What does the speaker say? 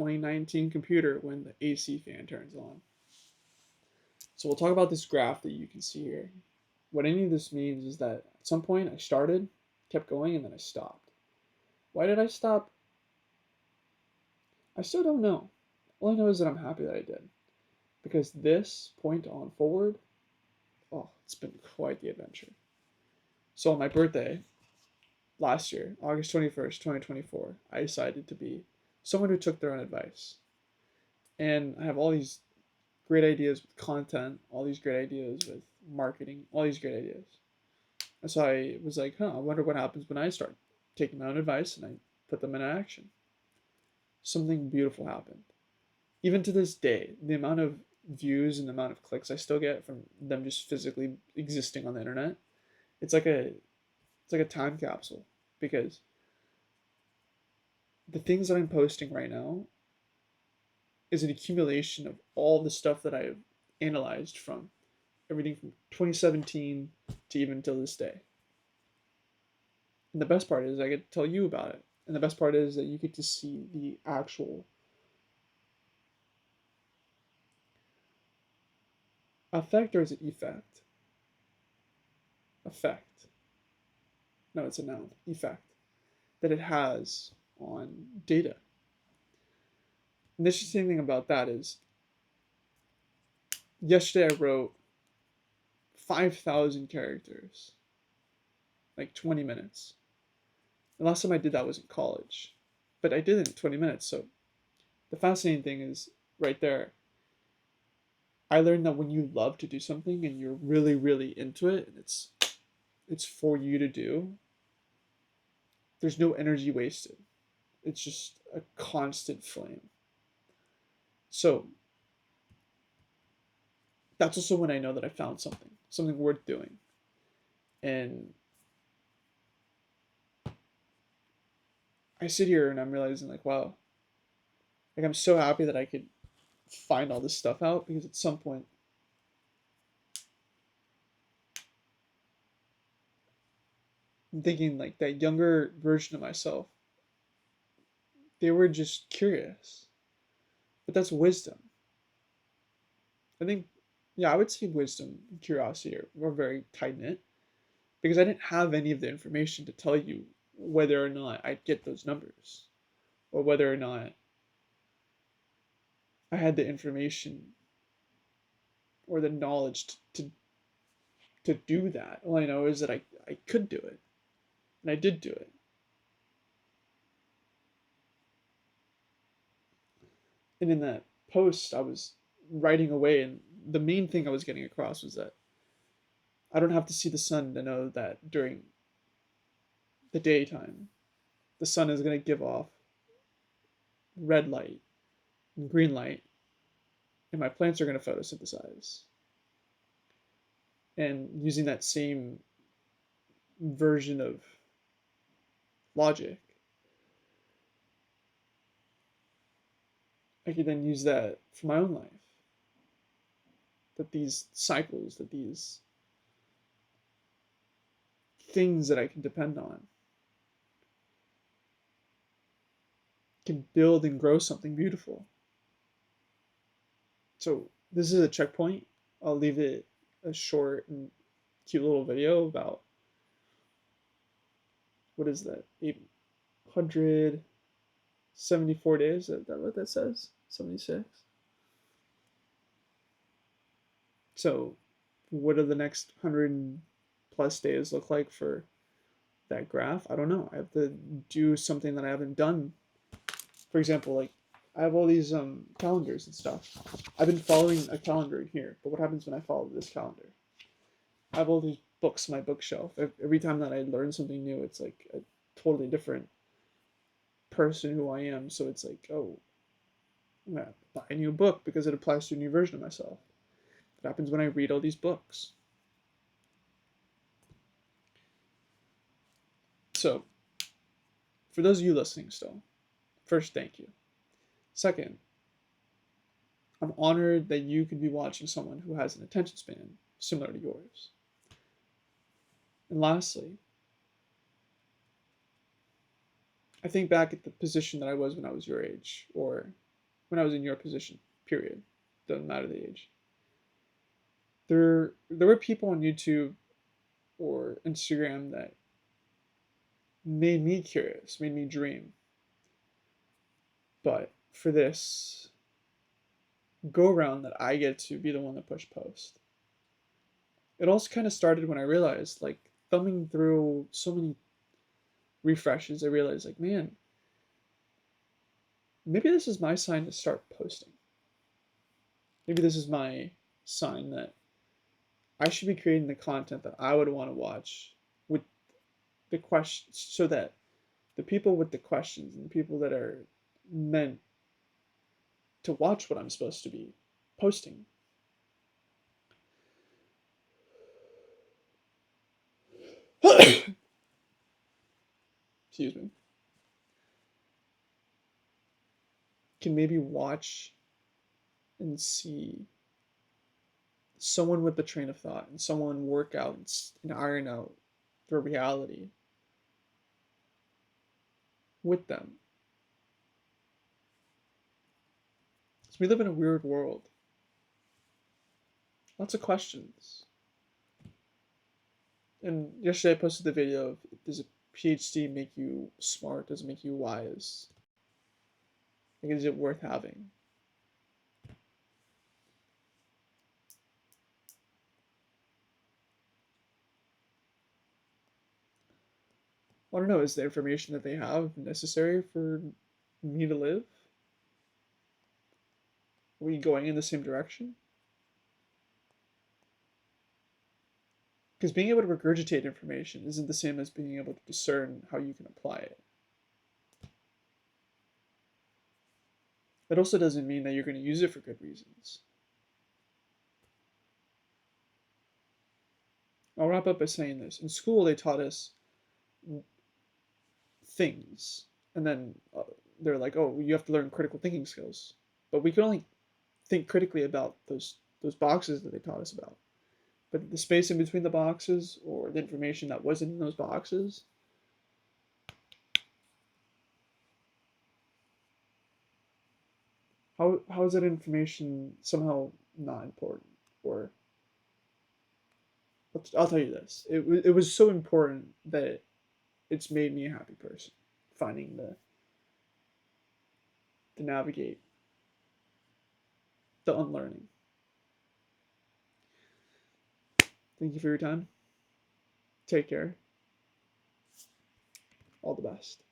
2019 computer when the AC fan turns on. So we'll talk about this graph that you can see here. What any of this means is that at some point I started, kept going, and then I stopped. Why did I stop? I still don't know. All I know is that I'm happy that I did. Because this point on forward, oh, it's been quite the adventure. So on my birthday last year, August 21st, 2024, I decided to be someone who took their own advice. And I have all these great ideas with content, all these great ideas with marketing, all these great ideas. And so I was like, I wonder what happens when I start taking my own advice and I put them in action. Something beautiful happened. Even to this day, the amount of views and the amount of clicks I still get from them just physically existing on the internet, it's like a time capsule, because the things that I'm posting right now is an accumulation of all the stuff that I've analyzed from everything from 2017 to even till this day. And the best part is I get to tell you about it. And the best part is that you get to see the actual effect, or is it effect? Effect. No, it's a noun. Effect. That it has on data. And the interesting thing about that is yesterday I wrote 5,000 characters, like 20 minutes. The last time I did that was in college, but I did it in 20 minutes. So the fascinating thing is right there. I learned that when you love to do something and you're really, really into it, and it's for you to do, there's no energy wasted. It's just a constant flame. So that's also when I know that I found something worth doing. And I sit here and I'm realizing, like, wow, like I'm so happy that I could find all this stuff out, because at some point I'm thinking like that younger version of myself, they were just curious. But that's wisdom. I think, yeah, I would say wisdom and curiosity are very tight knit, because I didn't have any of the information to tell you whether or not I'd get those numbers, or whether or not I had the information or the knowledge to do that. All I know is that I could do it, and I did do it. And in that post, I was writing away, and the main thing I was getting across was that I don't have to see the sun to know that during the daytime, the sun is going to give off red light and green light, and my plants are going to photosynthesize. And using that same version of logic, I could then use that for my own life. That these cycles, that these things that I can depend on can build and grow something beautiful. So this is a checkpoint. I'll leave it a short and cute little video about, what is that, 874 days? Is that what that says? 76? So what do the next 100 plus days look like for that graph? I don't know. I have to do something that I haven't done. For example, like I have all these calendars and stuff. I've been following a calendar in here, but what happens when I follow this calendar? I have all these books on my bookshelf. Every time that I learn something new, it's like a totally different person who I am. So it's like, oh, I'm gonna buy a new book because it applies to a new version of myself. What happens when I read all these books? So, for those of you listening still, first, thank you. Second, I'm honored that you could be watching someone who has an attention span similar to yours. And lastly, I think back at the position that I was when I was your age, or when I was in your position, period. Doesn't matter the age. There were people on YouTube or Instagram that made me curious, made me dream. But for this go around that I get to be the one to push post, it also kind of started when I realized, like, thumbing through so many refreshes, I realized, like, man, maybe this is my sign to start posting. Maybe this is my sign that I should be creating the content that I would want to watch with the questions, so that the people with the questions and the people that are meant to watch what I'm supposed to be posting. Excuse me. Can maybe watch and see someone with the train of thought and someone work out and iron out the reality with them. So we live in a weird world. Lots of questions. And yesterday I posted the video of, does a PhD make you smart? Does it make you wise? Like, is it worth having? I don't know, is the information that they have necessary for me to live? Are we going in the same direction? Because being able to regurgitate information isn't the same as being able to discern how you can apply it. That also doesn't mean that you're going to use it for good reasons. I'll wrap up by saying this. In school, they taught us things, and then they're like, oh, you have to learn critical thinking skills. But we could only think critically about those boxes that they taught us about. But the space in between the boxes, or the information that wasn't in those boxes, how is that information somehow not important? Or I'll tell you this: it was so important that it's made me a happy person. Finding the to navigate the unlearning. Thank you for your time. Take care. All the best.